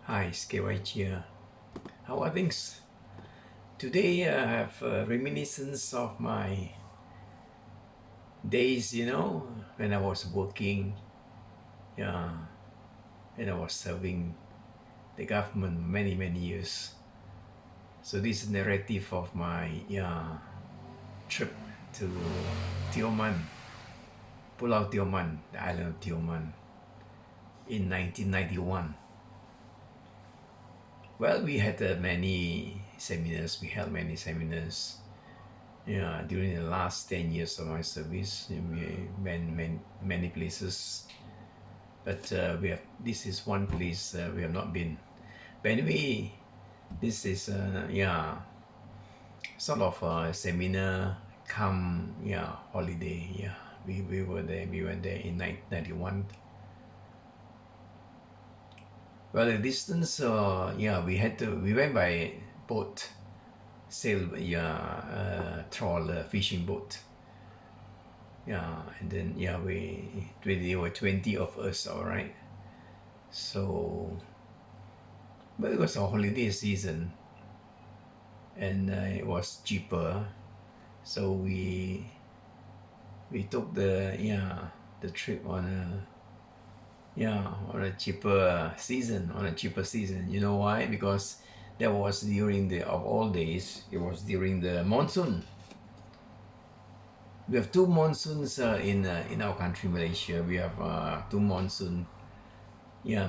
Hi, it's KY here. How are things? Today I have a reminiscence of my days, when I was working, yeah, and I was serving the government many, many years. So this is narrative of my trip to Tioman, Pulau Tioman, the island of Tioman in 1991. Well, we had many seminars, we held many seminars. Yeah, during the last 10 years of my service, we many places, but this is one place we have not been. But anyway, this is sort of a seminar come holiday. Yeah, we were there. We went there in 1991. Well, the distance, we went by boat, sail, trawler, fishing boat. Yeah, and then there were 20 of us, all right. So, but it was a holiday season, and it was cheaper, so we took the trip on a cheaper season, You know why? Because that was during the of all days. It was during the monsoon. We have two monsoons in our country, Malaysia. We have two monsoon, where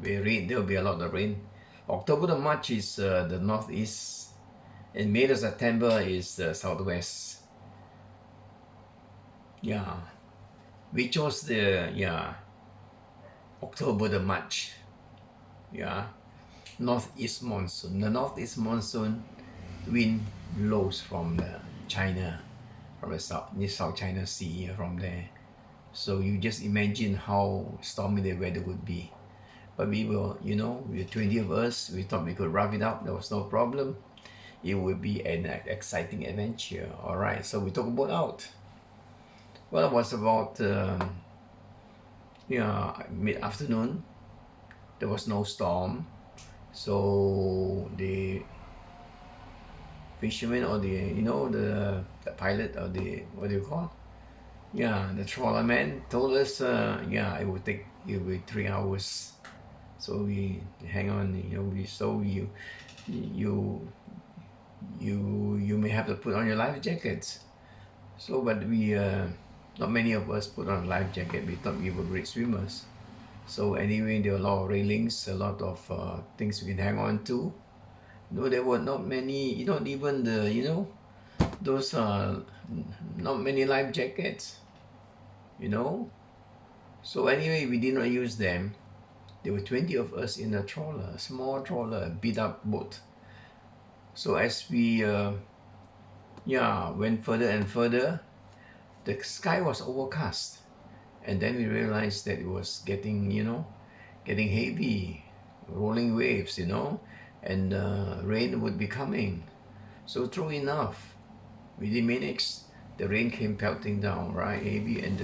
rain. There will be a lot of rain. October to March is the northeast, and May to September is the southwest. Yeah, we chose the October to March. Yeah, northeast monsoon. The northeast monsoon wind blows from the China, from the South China Sea, from there. So you just imagine how stormy the weather would be. But we were, we were 20 of us. We thought we could rough it out. There was no problem. It would be an exciting adventure. All right, so we took a boat out. Well, it was about mid-afternoon. There was no storm, so the fisherman or the pilot or the what do you call? Yeah, the trawler man told us it would take 3 hours. So we hang on, you you may have to put on your life jackets. So, but we not many of us put on life jacket. We thought we were great swimmers. So anyway, there were a lot of railings, a lot of things we can hang on to. No, there were not many. Not even those not many life jackets. So anyway, we did not use them. There were 20 of us in a trawler, a small trawler, a beat up boat. So as we went further and further, the sky was overcast. And then we realized that it was getting heavy, rolling waves, and rain would be coming. So true enough, within minutes, the rain came pelting down, right, heavy, and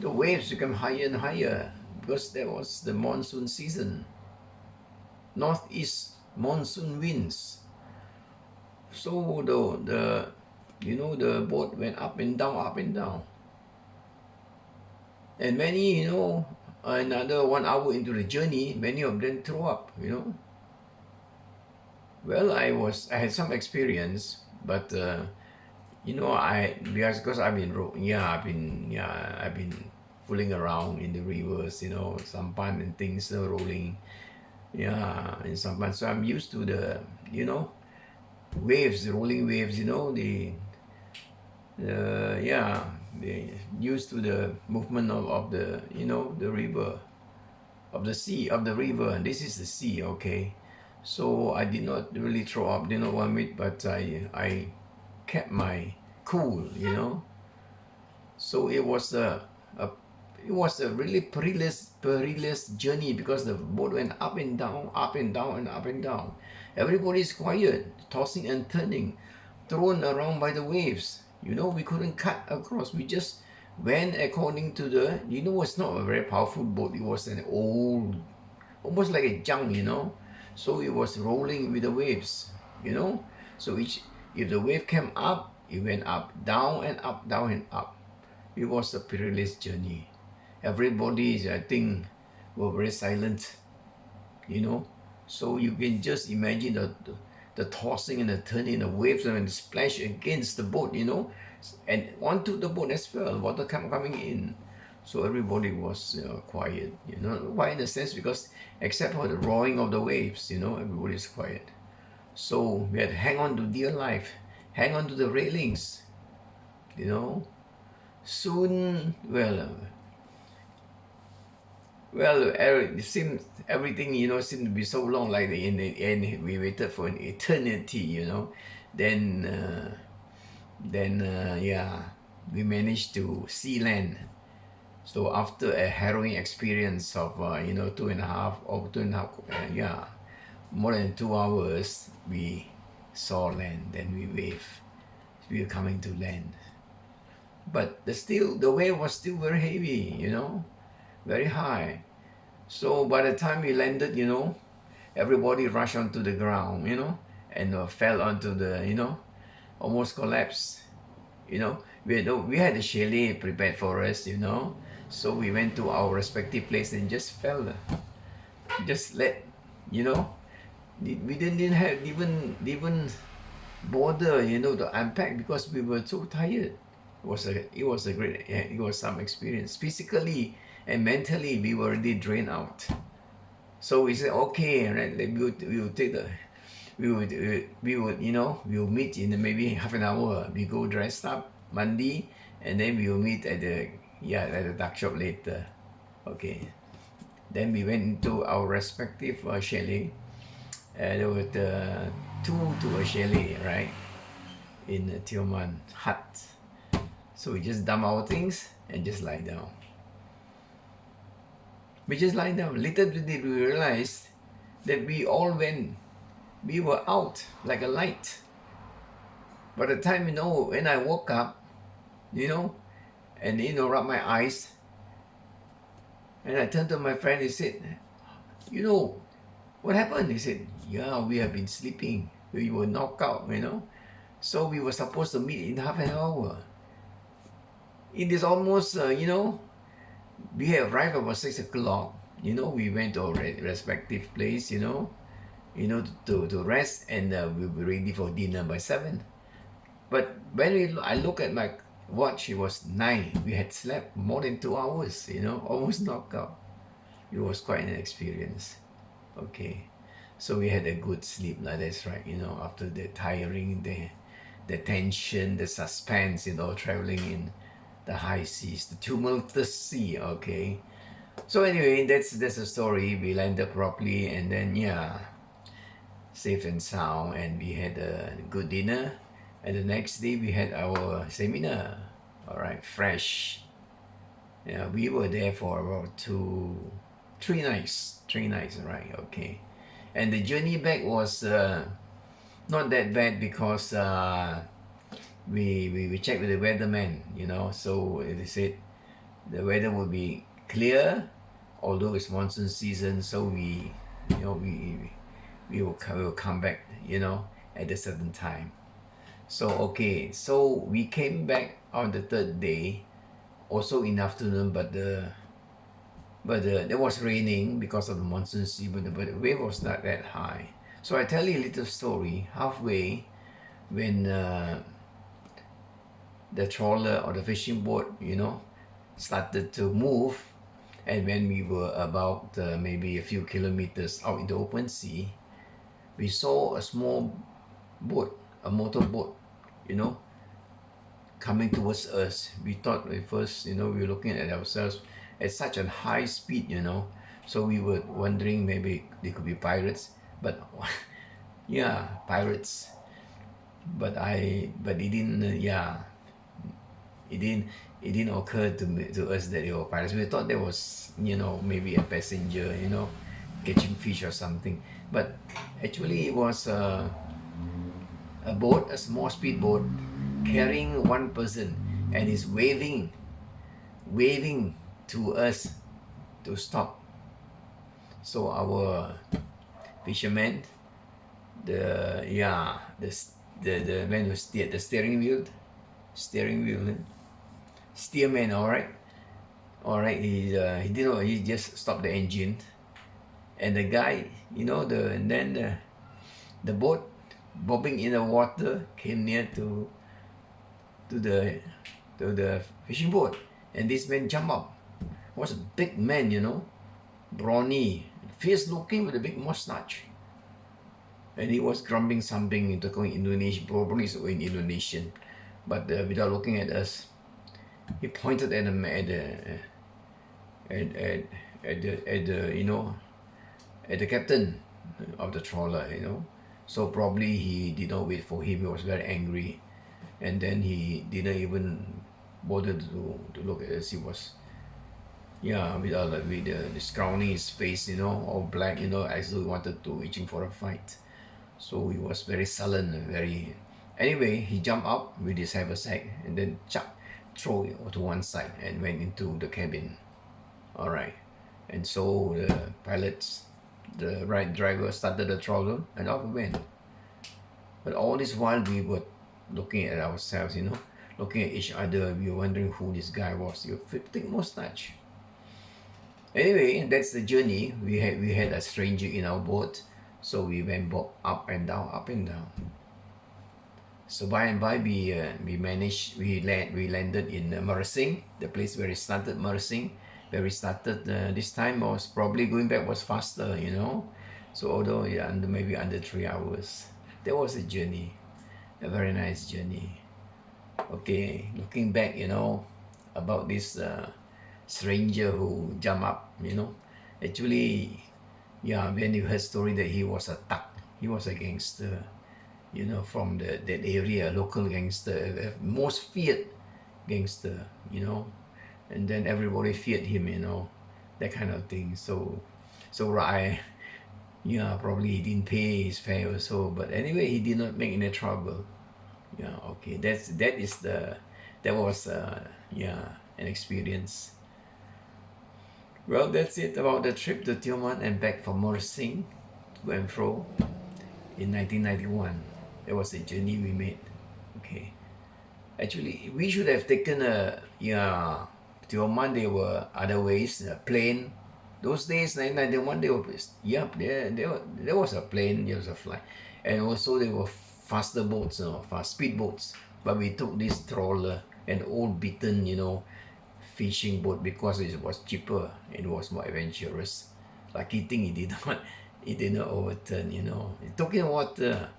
the waves became higher and higher because that was the monsoon season. Northeast monsoon winds. So the boat went up and down, up and down. And many, another 1 hour into the journey, many of them threw up. Well, I had some experience, but because I've been fooling around in the rivers, sampan and things rolling, in sampan. So I'm used to the waves, the rolling waves, they used to the movement of the river, of the sea, of the river, and this is the sea, okay. So I did not really throw up, did not vomit, but I kept my cool. So it was a really perilous journey because the boat went up and down, up and down, and up and down. Everybody's quiet, tossing and turning, thrown around by the waves. We couldn't cut across. We just went according to it's not a very powerful boat. It was an old almost like a junk, So it was rolling with the waves, So if the wave came up, it went up, down and up, down and up. It was a perilous journey. Everybody, I think, were very silent, So you can just imagine the tossing and the turning, the waves and the splash against the boat, and onto the boat as well, water coming in. So everybody was quiet, Why in a sense? Because except for the roaring of the waves, everybody's quiet. So we had to hang on to dear life, hang on to the railings, Soon, it seemed everything seemed to be so long. Like in the end, we waited for an eternity. Then we managed to see land. So after a harrowing experience of 2.5, more than 2 hours, we saw land. Then we waved. We were coming to land, but the wave was still very heavy. Very high. So by the time we landed, everybody rushed onto the ground, and fell onto the, almost collapsed. We had a chalet prepared for us, So we went to our respective place and just fell. Just we didn't have even bother, to unpack because we were so tired. It was some experience. Physically and mentally, we were already drained out. So we said, okay, right, we would take the, we would, we'll meet in maybe half an hour. We go dressed up, mandi, and then we will meet at the duck shop later. Okay. Then we went into our respective chalet. There were two to a chalet, right, in the Tioman hut. So we just dump our things and just lie down. We just lie down. Little did we realize that we were out like a light. By the time, when I woke up, and, rub my eyes, and I turned to my friend, he said, what happened? He said, yeah, we have been sleeping. We were knocked out, So we were supposed to meet in half an hour. It is almost, we had arrived about 6 o'clock. We went to our respective place, to rest, and we'll be ready for dinner by 7. But when I look at my watch, it was 9. We had slept more than 2 hours, almost knocked out. It was quite an experience. Okay. So we had a good sleep, that's right, after the tiring, the tension, the suspense, traveling in the high seas, the tumultuous sea, okay. So anyway, that's a story. We landed properly, and then safe and sound, and we had a good dinner, and the next day we had our seminar. All right, fresh. Yeah, we were there for about 3 nights. 3 nights, right? Okay, and the journey back was not that bad because we checked with the weatherman, so they said the weather will be clear, although it's monsoon season. So we will come back, at a certain time. So okay, so we came back on the 3rd day, also in afternoon, but it was raining because of the monsoon season, but the wave was not that high. So I tell you a little story. Halfway, when the trawler or the fishing boat, started to move, and when we were about maybe a few kilometers out in the open sea, we saw a small boat, a motorboat, coming towards us. We thought at first, we were looking at ourselves at such a high speed, so we were wondering maybe they could be pirates, but yeah, pirates. But it didn't, it didn't occur to us that they were pirates. We thought there was, maybe a passenger, catching fish or something. But actually it was a boat, a small speedboat, carrying one person, and is waving to us to stop. So our fisherman, the man who steered the steerman. All right. He didn't know. He just stopped the engine, and the guy, and then the boat bobbing in the water came near to the to the fishing boat, and this man jumped up. Was a big man, brawny, fierce looking with a big mustache. And he was grumbling something, talking Indonesian, probably so in Indonesian, but without looking at us, he pointed at the captain of the trawler. So probably he did not wait for him. He was very angry, and then he didn't even bother to look at us. He was with scowling his face, all black, as though he wanted to reaching for a fight. So he was very sullen, Anyway, he jumped up with his haversack and then throw it to one side and went into the cabin. All right. And so the right driver started the trawler and off we went. But all this while we were looking at ourselves, looking at each other. We were wondering who this guy was. He had a thick mustache. Anyway, that's the journey. We had a stranger in our boat, so we went up and down, up and down. So by and by, we landed in Mersing, the place where it started. Mersing, where we started. This time was probably going back was faster, So although maybe under 3 hours, that was a journey, a very nice journey. Okay, looking back, about this stranger who jumped up, actually, when you heard story that he was a thug, he was a gangster, from that area, local gangster, most feared gangster, and then everybody feared him, that kind of thing. So probably he didn't pay his fare or so, but anyway, he did not make any trouble. Okay, that was an experience. Well, that's it about the trip to Tioman and back from Mersing to and fro in 1991. That was a journey we made. Okay. Actually, we should have taken Tioman. There were other ways, a plane. Those days, 1991, there was a plane, there was a flight. And also there were faster boats, fast speed boats. But we took this trawler, an old beaten, fishing boat, because it was cheaper and it was more adventurous. Lucky thing it did not overturn, It took in water.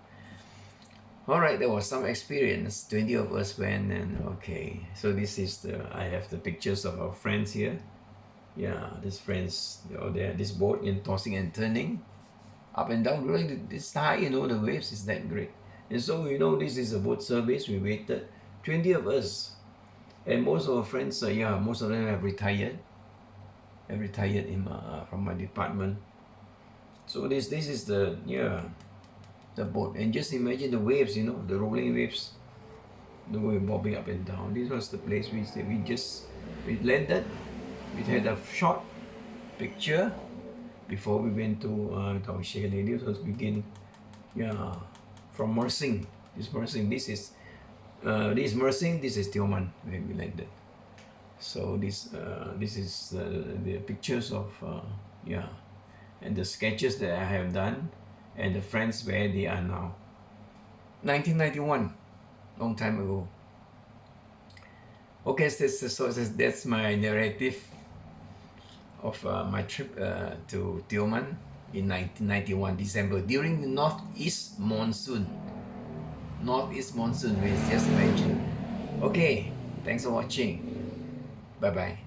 All right, there was some experience. 20 of us went, and okay. So this is I have the pictures of our friends here. Yeah, these friends, there. This boat tossing and turning, up and down. Really, it's high, the waves is that great. And so, this is a boat service. We waited, 20 of us. And most of our friends, most of them have retired. From my department. So this is the boat. And just imagine the waves, the rolling waves, the wave bobbing up and down. This was the place we stayed. We landed. We had a short picture before we went to Taoxia. This was begin, from Mersing. This Mersing. This is Mersing. This is Tioman where we landed. So this is the pictures of and the sketches that I have done, and the friends where they are now. 1991, long time ago. Okay, so that's my narrative of my trip to Tioman in 1991 December during the northeast monsoon. Northeast monsoon, we just imagine. Okay, thanks for watching. Bye bye.